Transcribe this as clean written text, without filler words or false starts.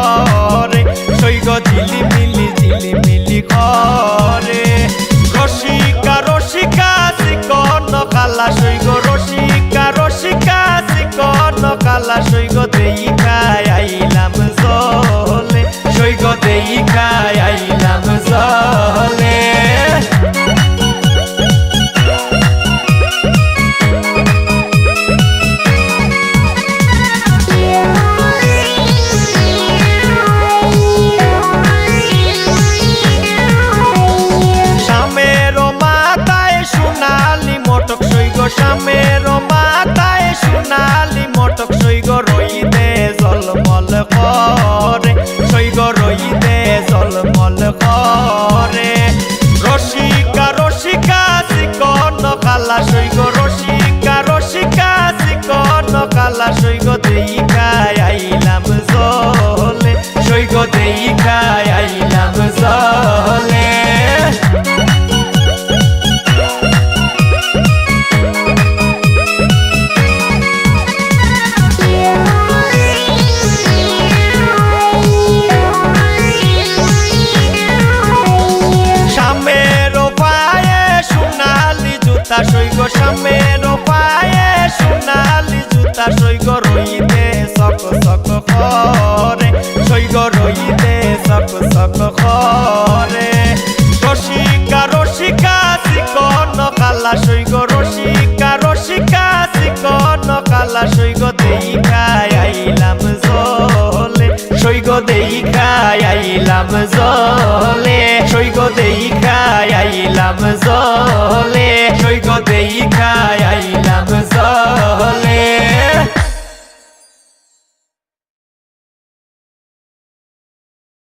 করে সৈগ ঝিলিমিলি করে রসিকা রসিকা চিকন কালা সৈগ রসিকা রসিকা চিকন কালা সৈগ দেখাই আইলাম জলে সৈগ দেখাই আইলাম জলে শামের মাথায় সোনালি মটক সৈগ রইদে জলমল করে সৈগ রইদে জলমল করে রসিকা রসিকা চিকন কালা সৈগ রসিকা রসিকা চিকন কালা সৈগ দেখাই আইলাম জলে সৈগ দেখাই আইলাম জলে সৈগ শামের পায়ে সোনালি জুতা সৈগ রইতে সক সক করে সৈগ রইতে সক সক করে রসিকা রসিকা চিকন কালা সৈগ রসিকা রসিকা চিকন কালা সৈগ দেখাই আইলাম জলে সৈগ দেখাই আইলাম জলে সৈগ দেখাই আইলাম জলে